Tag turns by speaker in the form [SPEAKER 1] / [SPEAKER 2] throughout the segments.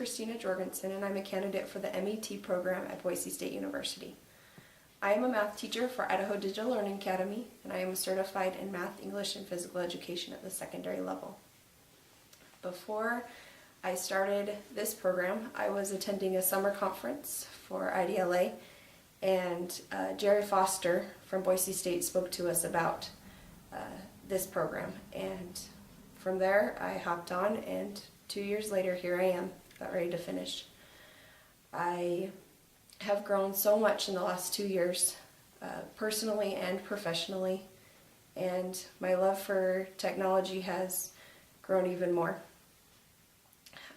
[SPEAKER 1] Christina Jorgensen, and I'm a candidate for the MET program at Boise State University. I am a math teacher for Idaho Digital Learning Academy, and I am certified in math, English, and physical education at the secondary level. Before I started this program, I was attending a summer conference for IDLA, and Jerry Foster from Boise State spoke to us about this program. And from there, I hopped on, and 2 years later, here I am, about ready to finish. I have grown so much in the last 2 years, personally and professionally, and my love for technology has grown even more.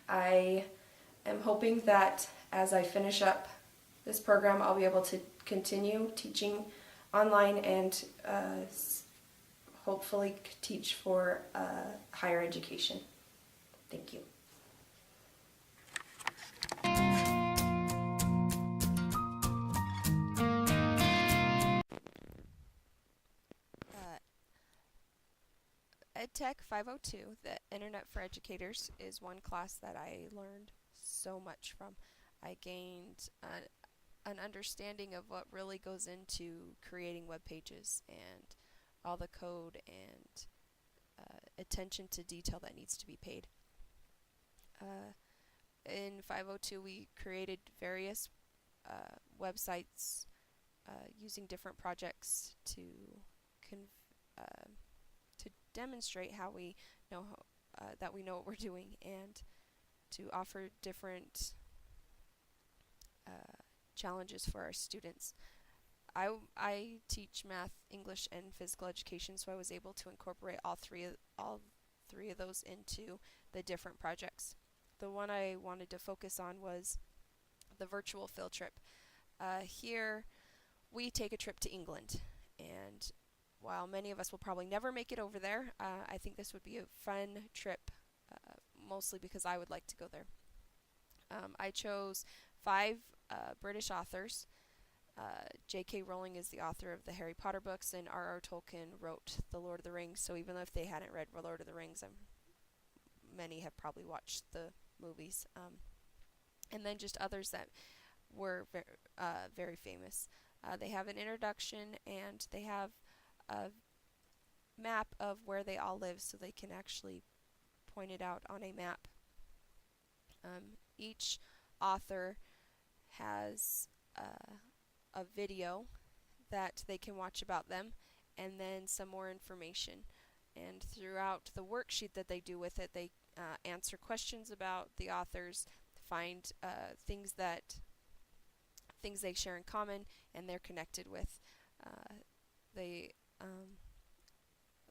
[SPEAKER 1] I am hoping that as I finish up this program, I'll be able to continue teaching online and hopefully teach for higher education. Thank you.
[SPEAKER 2] EdTech 502, the Internet for Educators, is one class that I learned so much from. I gained an understanding of what really goes into creating web pages and all the code and attention to detail that needs to be paid. In 502, we created various websites using different projects to demonstrate how we know that we know what we're doing, and to offer different challenges for our students. I teach math, English, and physical education, so I was able to incorporate all three of those into the different projects. The one I wanted to focus on was the virtual field trip. Here we take a trip to England, and while many of us will probably never make it over there, I think this would be a fun trip, mostly because I would like to go there. I chose 5 British authors. J.K. Rowling is the author of the Harry Potter books, and R.R. Tolkien wrote The Lord of the Rings, so even though if they hadn't read The Lord of the Rings, many have probably watched the movies. And then just others that were very famous. They have an introduction, and they have a map of where they all live, so they can actually point it out on a map. Each author has a video that they can watch about them, and then some more information. And throughout the worksheet that they do with it, they answer questions about the authors, find things they share in common and they're connected with.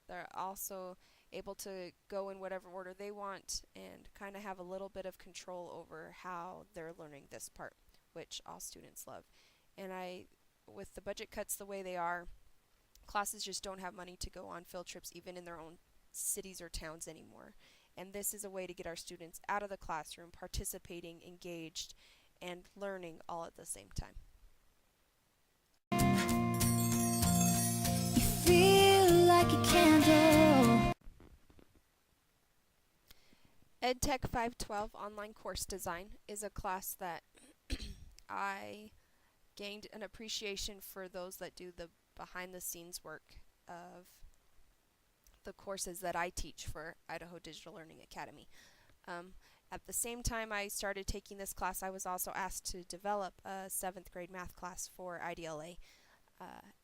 [SPEAKER 2] They're also able to go in whatever order they want and kind of have a little bit of control over how they're learning this part, which all students love. And with the budget cuts the way they are, classes just don't have money to go on field trips even in their own cities or towns anymore. And this is a way to get our students out of the classroom, participating, engaged, and learning all at the same time.
[SPEAKER 3] You feel like a candle.
[SPEAKER 2] EdTech 512 Online Course Design is a class that I gained an appreciation for those that do the behind-the-scenes work of the courses that I teach for Idaho Digital Learning Academy. At the same time I started taking this class, I was also asked to develop a 7th grade math class for IDLA,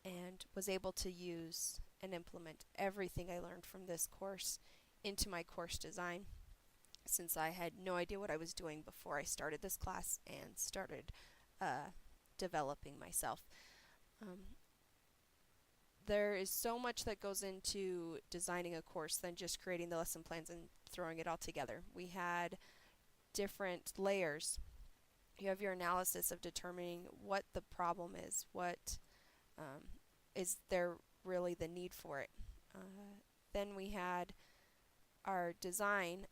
[SPEAKER 2] and was able to use and implement everything I learned from this course into my course design, since I had no idea what I was doing before I started this class and started developing myself. There is so much that goes into designing a course than just creating the lesson plans and throwing it all together. We had different layers. You have your analysis of determining what the problem is, what is there really the need for it. Then we had our design.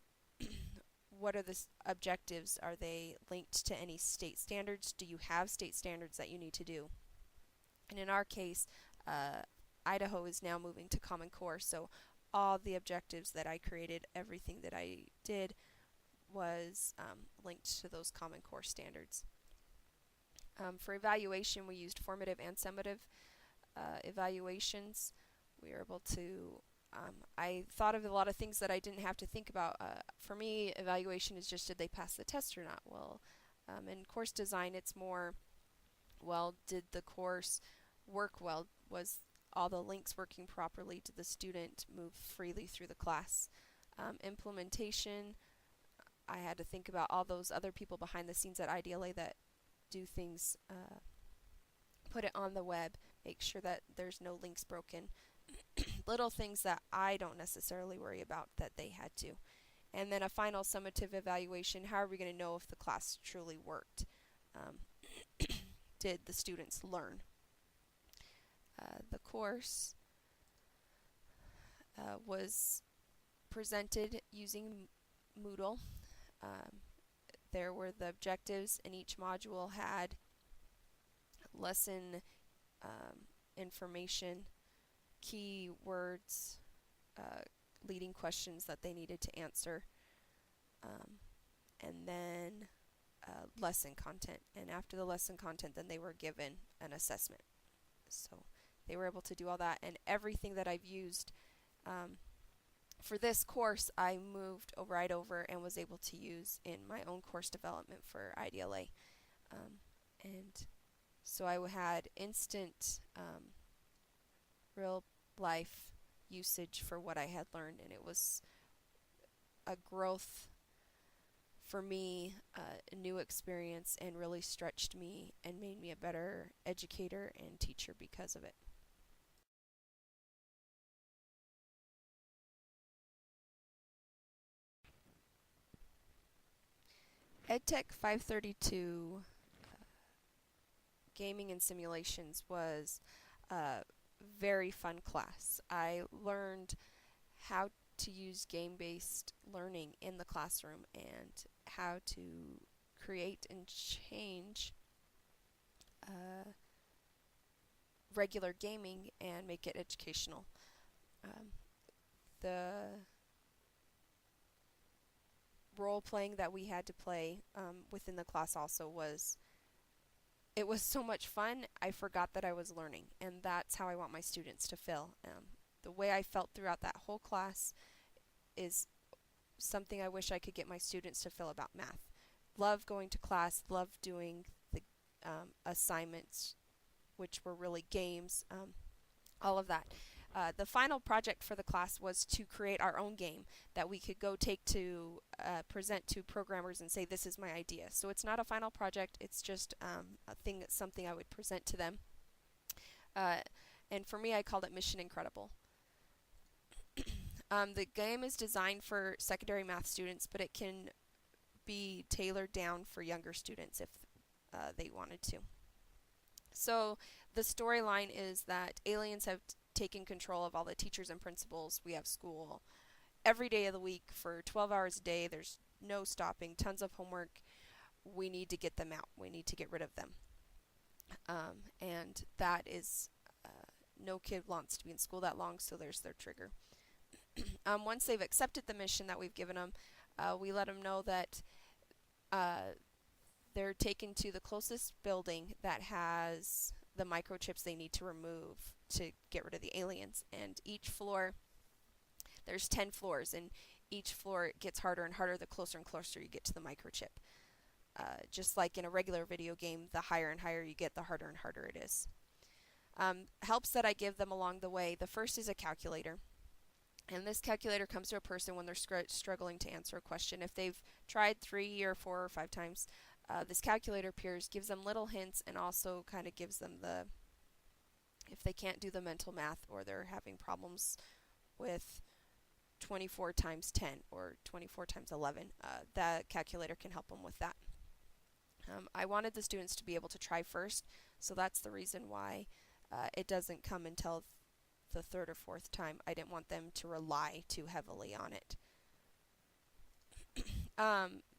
[SPEAKER 2] What are the objectives? Are they linked to any state standards? Do you have state standards that you need to do? And in our case, Idaho is now moving to Common Core, so all the objectives that I created, everything that I did was linked to those Common Core standards. For evaluation, we used formative and summative evaluations. We were able to I thought of a lot of things that I didn't have to think about. For me, evaluation is just, did they pass the test or not? Well, in course design, it's more, well, did the course work well? Was all the links working properly? Did the student move freely through the class? Implementation, I had to think about all those other people behind the scenes at IDLA that do things, put it on the web, make sure that there's no links broken. Little things that I don't necessarily worry about that they had to. And then a final summative evaluation. How are we going to know if the class truly worked? Did the students learn? The course was presented using Moodle. There were the objectives, and each module had lesson information, key words, leading questions that they needed to answer, and then lesson content. And after the lesson content, then they were given an assessment. So they were able to do all that, and everything that I've used for this course I moved right over and was able to use in my own course development for IDLA. And so I had instant real life usage for what I had learned, and it was a growth for me, a new experience, and really stretched me and made me a better educator and teacher because of it. EdTech 532 Gaming and Simulations was a very fun class. I learned how to use game-based learning in the classroom and how to create and change regular gaming and make it educational. The role-playing that we had to play within the class also was, it was so much fun, I forgot that I was learning, and that's how I want my students to feel. The way I felt throughout that whole class is something I wish I could get my students to feel about math. Love going to class, love doing the assignments, which were really games, all of that. The final project for the class was to create our own game that we could go take to present to programmers and say, this is my idea. So it's not a final project, it's just something I would present to them. And for me, I called it Mission Incredible. The game is designed for secondary math students, but it can be tailored down for younger students if they wanted to. So the storyline is that aliens have taken control of all the teachers and principals. We have school every day of the week for 12 hours a day. There's no stopping, tons of homework. We need to get them out. We need to get rid of them. And that is, no kid wants to be in school that long, so there's their trigger. Once they've accepted the mission that we've given them, we let them know that they're taken to the closest building that has the microchips they need to remove to get rid of the aliens. And each floor, there's 10 floors, and each floor it gets harder and harder the closer and closer you get to the microchip. Just like in a regular video game, the higher and higher you get, the harder and harder it is. Helps that I give them along the way. The first is a calculator. And this calculator comes to a person when they're struggling to answer a question. If they've tried 3 or 4 or 5 times, this calculator appears, gives them little hints, and also kind of gives them the, if they can't do the mental math or they're having problems with 24 times 10 or 24 times 11, that calculator can help them with that. I wanted the students to be able to try first, so that's the reason why it doesn't come until the 3rd or 4th time. I didn't want them to rely too heavily on it.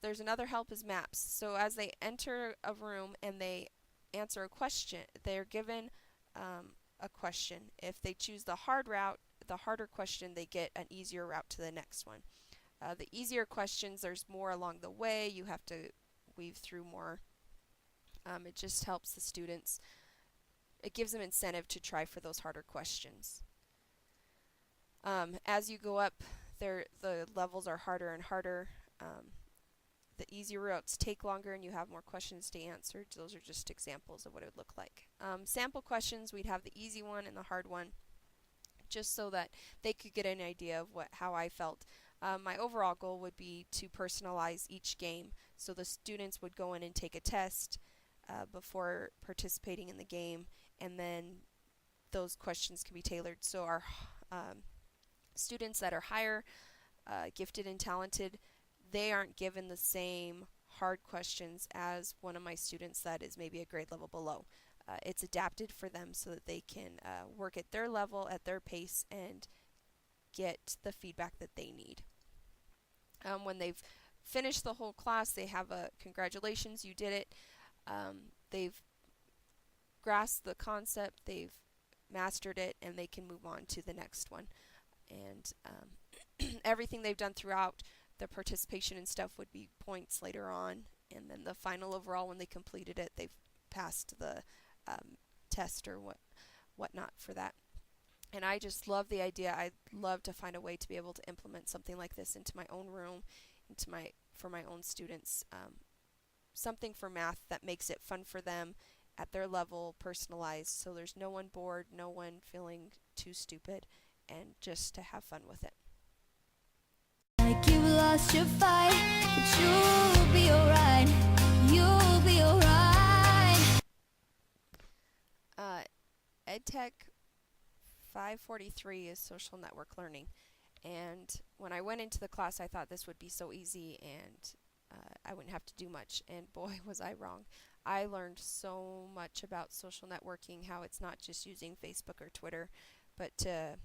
[SPEAKER 2] There's another help is maps. So as they enter a room and they answer a question, they're given a question. If they choose the hard route, the harder question, they get an easier route to the next one. The easier questions, there's more along the way. You have to weave through more. It just helps the students. It gives them incentive to try for those harder questions. As you go up, the levels are harder and harder. The easier routes take longer and you have more questions to answer. Those are just examples of what it would look like. Sample questions, we'd have the easy one and the hard one, just so that they could get an idea of how I felt. My overall goal would be to personalize each game, so the students would go in and take a test before participating in the game, and then those questions can be tailored. So our students that are higher gifted and talented, they aren't given the same hard questions as one of my students that is maybe a grade level below. It's adapted for them so that they can work at their level, at their pace, and get the feedback that they need. When they've finished the whole class, they have a congratulations, you did it. They've grasped the concept, they've mastered it, and they can move on to the next one. And everything they've done throughout the participation and stuff would be points later on, and then the final overall, when they completed it, they've passed the test or whatnot for that. And I just love the idea. I'd love to find a way to be able to implement something like this into my own room, for my own students. Something for math that makes it fun for them at their level, personalized, so there's no one bored, no one feeling too stupid, and just to have fun with it.
[SPEAKER 3] Like you lost your fight, but you'll be alright. You'll be alright.
[SPEAKER 2] EdTech 543 is social network learning, and when I went into the class, I thought this would be so easy and I wouldn't have to do much, and boy was I wrong. I learned so much about social networking, how it's not just using Facebook or Twitter, but to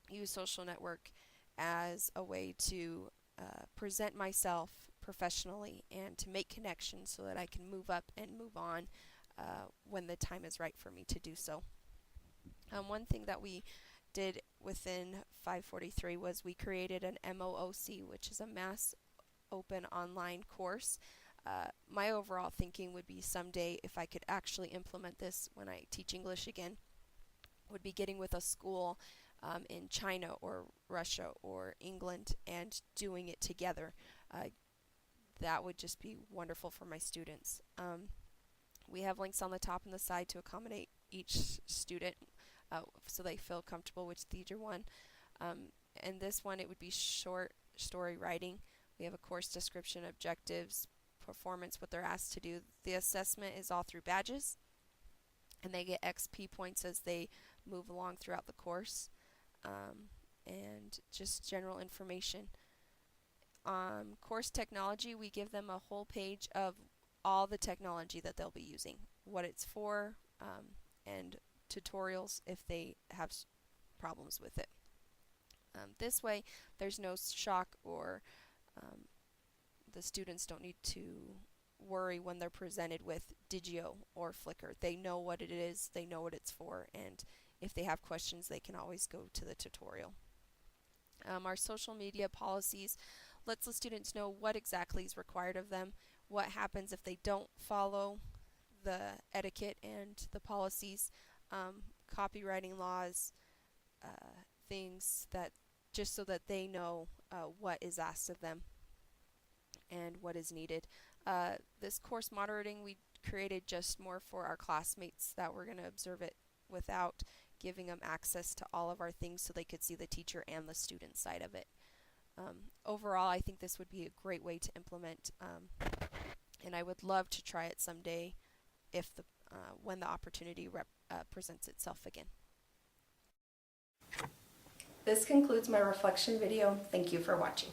[SPEAKER 2] use social network as a way to present myself professionally and to make connections so that I can move up and move on when the time is right for me to do so. One thing that we did within 543 was we created an MOOC, which is a Mass Open Online course. My overall thinking would be someday, if I could actually implement this when I teach English again, would be getting with a school in China or Russia or England and doing it together. That would just be wonderful for my students. We have links on the top and the side to accommodate each student so they feel comfortable with either one. And this one, it would be short story writing. We have a course description, objectives, performance, what they're asked to do. The assessment is all through badges, and they get XP points as they move along throughout the course, and just general information. Course technology, we give them a whole page of all the technology that they'll be using, what it's for, and tutorials if they have problems with it. This way, there's no shock, or the students don't need to worry when they're presented with Digio or Flickr. They know what it is, they know what it's for, and if they have questions, they can always go to the tutorial. Our social media policies lets the students know what exactly is required of them, what happens if they don't follow the etiquette and the policies, copywriting laws, things that just so that they know what is asked of them and what is needed. This course monitoring we created just more for our classmates that were going to observe it without giving them access to all of our things so they could see the teacher and the student side of it. Overall, I think this would be a great way to implement, and I would love to try it someday if when the opportunity presents itself again.
[SPEAKER 1] This concludes my reflection video. Thank you for watching.